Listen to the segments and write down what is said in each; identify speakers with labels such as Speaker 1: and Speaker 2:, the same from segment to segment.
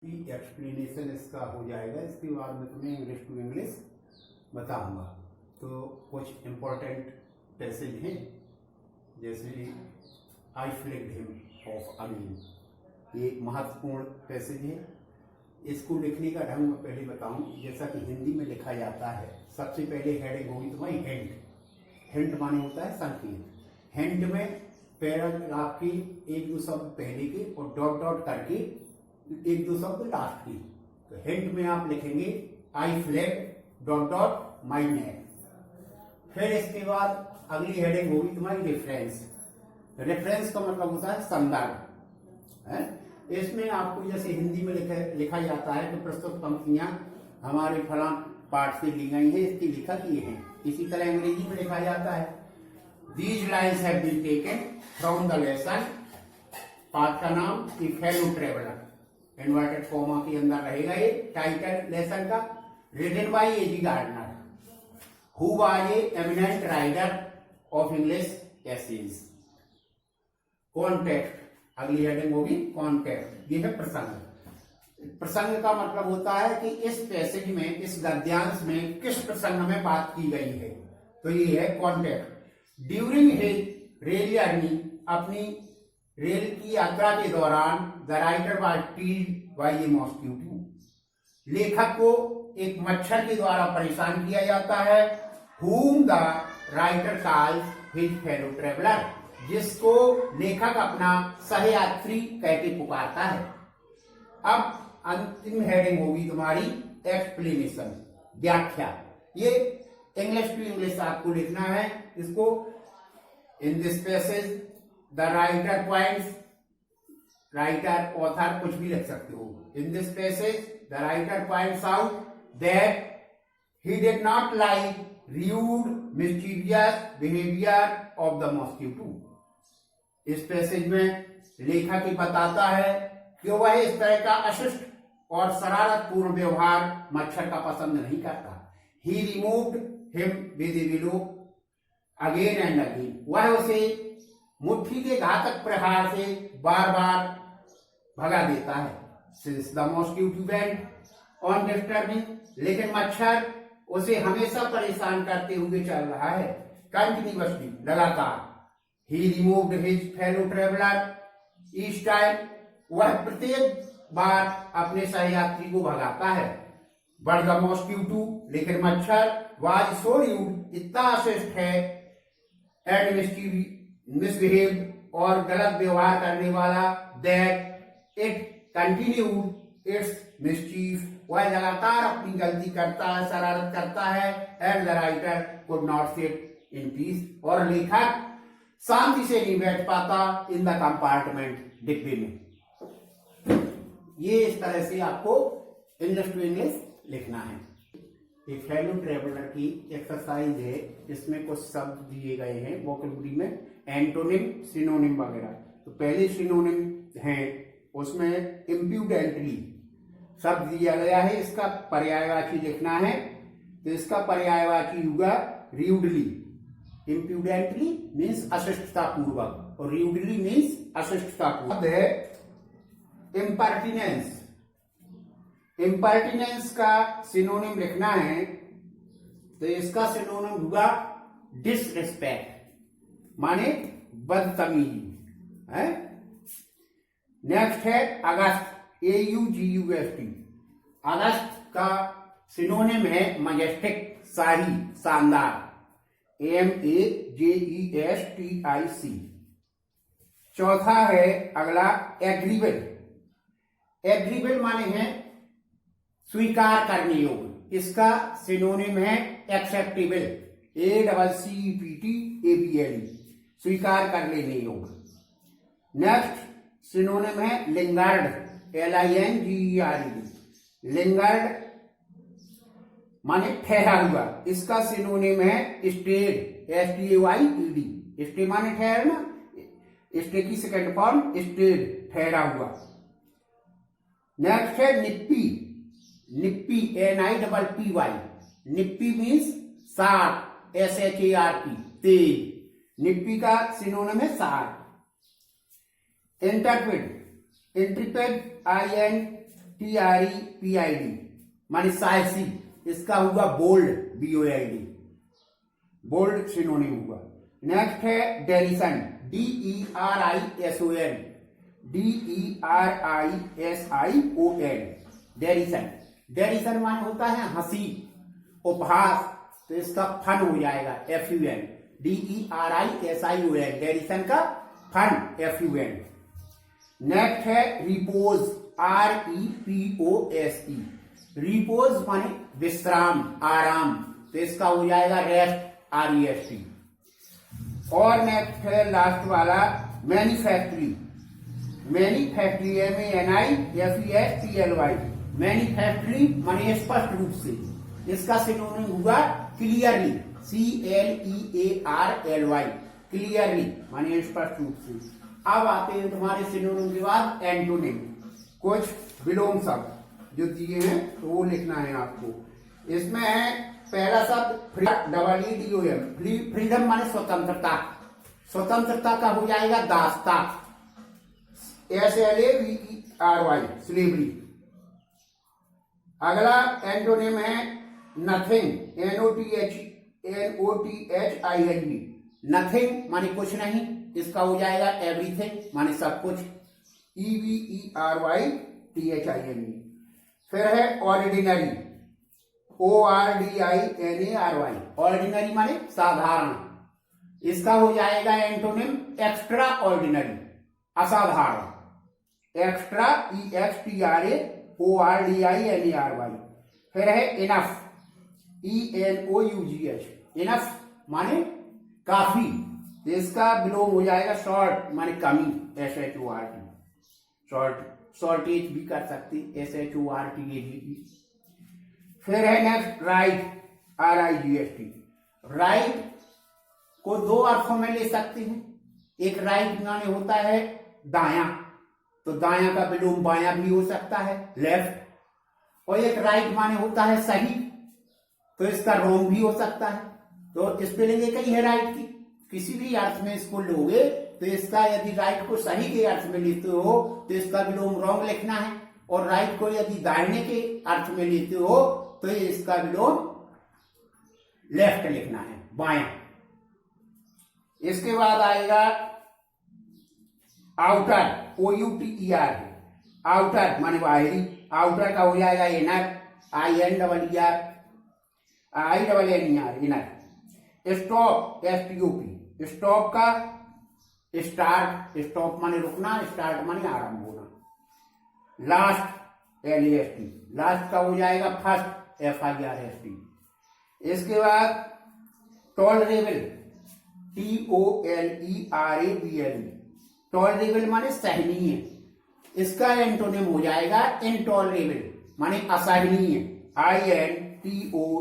Speaker 1: Explanation इसका हो जाएगा। इसके बाद में तुम्हें इंग्लिश टू इंग्लिश बताऊंगा। तो कुछ इम्पोर्टेंट पैसेज हैं, जैसे आई फ्लेक्ड हिम ऑफ अमीन, ये महत्वपूर्ण पैसेज है। इसको लिखने का ढंग मैं पहले बताऊं। जैसा कि हिंदी में लिखा जाता है, सबसे पहले हेडिंग होगी तुम्हारी हिंट। हिंट माने होता है संकेत। हिंट में पैराग्राफ की एक दो शब्द पहले के और डॉट डॉट करके एक दो शब्द लास्ट की। तो हिंट में आप लिखेंगे I flag dot dot my name. फिर इसके बाद अगली हेडिंग होगी तुम्हारी रेफरेंस। रेफरेंस का मतलब होता है संदर्भ। इसमें आपको जैसे हिंदी में लिखा जाता है कि प्रस्तुत पंक्तियां हमारे फलां पाठ से ली गई हैं, इसकी लेखक ये हैं। इसी तरह अंग्रेजी में लिखा जाता है these lines have been taken from the lesson. पाठ का नाम a fellow traveller, inverted comma के अंदर रहेगा ये टाइटल लेसन का। Written by A G. Gardiner who was an eminent writer of English essays. Context, अगली हेडिंग होगी कॉन्टेक्स्ट। ये है प्रसंग। प्रसंग का मतलब होता है कि इस पैसेज में, इस गद्यांश में किस प्रसंग में बात की गई है, तो ये है context. During his rail journey, अपनी रेल की यात्रा के दौरान the writer was teased by a mosquito, लेखक को एक मच्छर के द्वारा परेशान किया जाता है। whom the writer calls his fellow traveller, जिसको लेखक अपना सहयात्री कहकर पुकारता है। अब अंतिम हेडिंग होगी तुम्हारी एक्सप्लेनेशन, व्याख्या। ये इंग्लिश टू इंग्लिश आपको लिखना है इसको। In this passage the writer points, writer author कुछ भी लिख सकते हो। In this passage the writer points out that he did not like rude mischievous behavior of the mosquito। इस पैसेज में लेखक ही बताता है कि वह इस तरह का अशिष्ट और शरारतपूर्ण व्यवहार मच्छर का पसंद नहीं करता। He removed him with a blow again and again। वह उसे मुट्ठी के घातक प्रहार से बार बार भगा देता है। Since the mosquito went on disturbing, लेकिन मच्छर उसे हमेशा परेशान करते हुए चल रहा है। कंटिन्यूअसली, लगातार। He removed his fellow traveler each time, वह प्रत्येक बार अपने सहयात्री को भगाता है। But the mosquito, लेकिन मच्छर was so rude, इतना अशिष्ट है, and misbehaved, और गलत व्यवहार करने वाला, that it continued its mischief, वह लगातार अपनी गलती करता है, शरारत करता है। And the writer could not sit in peace, और लेखक शांति से नहीं बैठ पाता इन द कंपार्टमेंट, डिब्बे में। ये इस तरह से आपको इंग्लिश टू इंग्लिश लिखना है। एक फेलो ट्रेवलर की एक्सरसाइज है, इसमें कुछ शब्द दिए गए हैं वोकैबुलरी में, एंटोनिम, सिनोनिम वगैरह। तो पहले सिनोनिम है, उसमें इम्प्यूडेंटली शब्द दिया गया है, इसका पर्यायवाची लिखना है। तो इसका पर्यायवाची होगा र्यूडली। इम्प्यूडेंटली मीन्स अशिष्टता पूर्वक, और र्यूडली मीन्स अशिष्टता पूर्वक है। इम्पर्टिनेंस, इम्पर्टिनेंस का सिनोनिम लिखना है, तो इसका सिनोनिम होगा डिसरिस्पेक्ट, माने बदतमीजी है। नेक्स्ट है अगस्त, AUGUST। अगस्त का सिनोनिम है मजेस्टिक, शाही, शानदार, MAJESTIC। चौथा है अगला एग्रीबल। एग्रीबल माने है स्वीकार करने योग्य, इसका सिनोनिम है एक्सेप्टेबल, ACCEPTABLE, स्वीकार कर लेने योग्य। नेक्स्ट सिनोनिम है लिंगर्ड, LINGERD। लिंगर्ड माने ठहरा हुआ, इसका सिनोनिम है स्टेड, STAYED। स्टे माने ठहरना, स्टे की सेकंड फॉर्म स्टेड, ठहरा हुआ। नेक्स्ट है निप्पी। निप्पी, NIPPY। निप्पी मीन्स शार्प, SHARP, तेज। निप्पी का सिनोनिम है शार्प। इंटरप्रेट, इंटरप्रेट TREPID माने साहसी, इसका होगा बोल्ड, BOLD, बोल्ड सिनोनिम होगा। नेक्स्ट है डेरिसन, DERISON, DERISION, डेरिसन। डेरिसन माने होता है हंसी, उपहास, तो इसका फन हो जाएगा FUN, DERISION, डेरिसन का फन, FUN। नेक्स्ट है रिपोज, REPOSE, रिपोज माने विश्राम, आराम, तो इसका हो जाएगा रेस्ट, REST। और नेक्स्ट है लास्ट वाला मैन्युफैक्चरी, मैन्युफैक्चरी MENIFESTLY, मैन्युफैक्चरी माने स्पष्ट रूप से, इसका सिनोनिम होगा क्लियरली, CLEARLY, क्लियरली माने स्पष्ट रूप से। अब आते हैं तुम्हारे सिनोनिम के बाद एंटोनिम, कुछ विलोम शब्द जो दिए हैं तो वो लिखना है आपको। इसमें है पहला शब्द FREEDOM, फ्रीडम माने स्वतंत्रता, स्वतंत्रता का हो जाएगा दासता, SLAVERY, स्लेवरी। अगला एंटोनिम है नथिंग, NOTHING, नथिंग माने कुछ नहीं, इसका हो जाएगा एवरीथिंग माने सब कुछ, EVERYTHING। फिर है ऑर्डिनरी, ORDINARY, ऑर्डिनरी माने साधारण, इसका हो जाएगा एंटोनिम एक्स्ट्रा ऑर्डिनरी, असाधारण, एक्स्ट्रा EXTRAORDINARY। फिर है इनफ, ENOUGH, इनफ माने काफी, इसका विलोम हो जाएगा शॉर्ट माने कमी, SHORT, शॉर्ट, शॉर्टेज भी कर सकती, SHORTAGE। फिर है नेक्स्ट राइट, RIGHT, राइट को दो अर्थों में ले सकते हैं। एक राइट माने होता है दायां, तो दायां का विलोम बायां भी हो सकता है, लेफ्ट। और एक राइट माने होता है सही, तो इसका रॉन्ग भी हो सकता है। तो स्पेलिंग एक ही है राइट की, किसी भी अर्थ में इसको लोगे तो इसका यदि राइट को सही के अर्थ में लेते हो तो इसका विलोम रॉन्ग लिखना है, और राइट को यदि दाहिने के अर्थ में लेते हो तो इसका विलोम लेफ्ट लिखना है, बायां। इसके बाद आएगा आउटर, OUTER, आउटर माने बाहरी, आउटर का हो जाएगा inner, INNER, inner. Stop, STOP, stop का स्टार्ट, स्टॉप माने रुकना, स्टार्ट माने आरंभ होना। लास्ट, LAST, लास्ट का हो जाएगा फर्स्ट, FIRST। इसके बाद टॉलरेबल, TOLERABLE, टॉलरेबल माने सहनीय, इसका एंटोनिम हो जाएगा इनटॉलरेबल माने असहनीय, INTOLERABLE।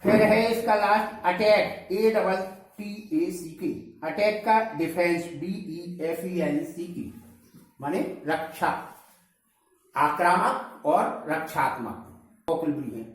Speaker 1: फिर है इसका लास्ट अटैक, ATTACK, अटैक का डिफेंस, DEFENCE माने रक्षा, आक्रामक और रक्षात्मक।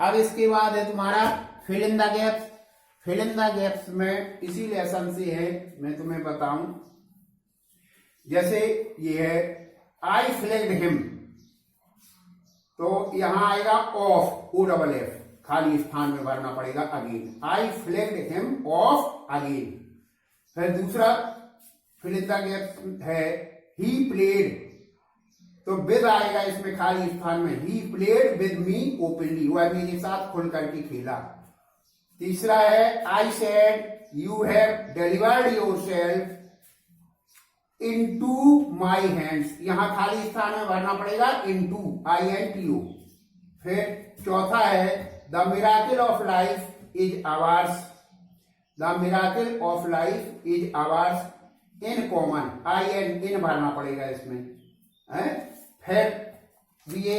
Speaker 1: अब इसके बाद है तुम्हारा fill in the gaps. Fill in the gaps में इसी लेसन से है, मैं तुम्हें बताऊं। जैसे ये है आई फ्लैग्ड हिम, तो यहां आएगा ऑफ, OFF, खाली स्थान में भरना पड़ेगा again, I flagged him of again. फिर दूसरा फिल इन द गैप्स है ही प्लेड, तो विद आएगा इसमें खाली स्थान में, ही प्लेड विद मी ओपनली, वह मेरे साथ खुल करके खेला। तीसरा है I said you have delivered yourself into my hands, यहां खाली स्थान में भरना पड़ेगा इनटू, INTO। फिर चौथा है the miracle of life is ours, the miracle of life is ours in common, in भरना पड़ेगा इसमें है। फिर ये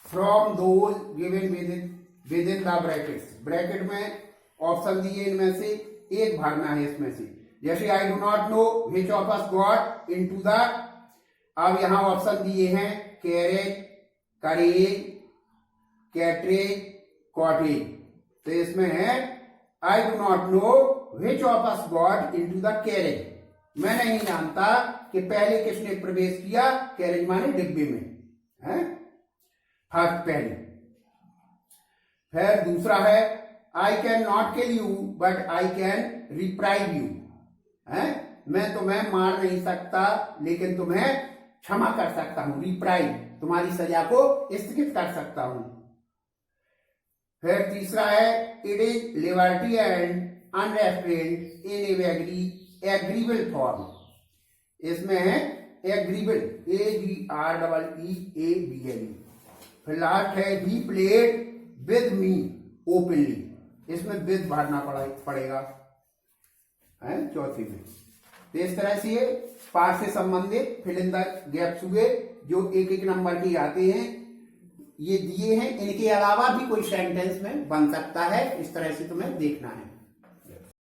Speaker 1: from those given within the brackets, bracket में ऑप्शन दिए इनमें से एक भरना है इसमें से। जैसे I do not know which of us got into the, अब यहां ऑप्शन दिए हैं कैरेज, करेज, कैटरेज, कॉटेज, तो इसमें है आई do not know which of us got into the carriage, मैं नहीं जानता कि पहले किसने प्रवेश किया, कैरेज माने डिब्बे में, है फर्स्ट पहले। फिर दूसरा है I can not kill you but I can reprieve you, है मैं तुम्हें मार नहीं सकता लेकिन तुम्हें क्षमा कर सकता हूं, रिप्राइव तुम्हारी सजा को स्थगित कर सकता हूं। फिर तीसरा है it is liberty and unrestrained in agreeable form, इसमें है एग्रीबल, AGREEABLE। फिर लास्ट है he played with me openly, इसमें विद भरना पड़ेगा, है चौथी में। तो इस तरह से ये पाठ से संबंधित फिल इन द गैप्स हुए जो एक एक नंबर के आते हैं, ये दिए हैं। इनके अलावा भी कोई सेंटेंस में बन सकता है, इस तरह से तुम्हें देखना है।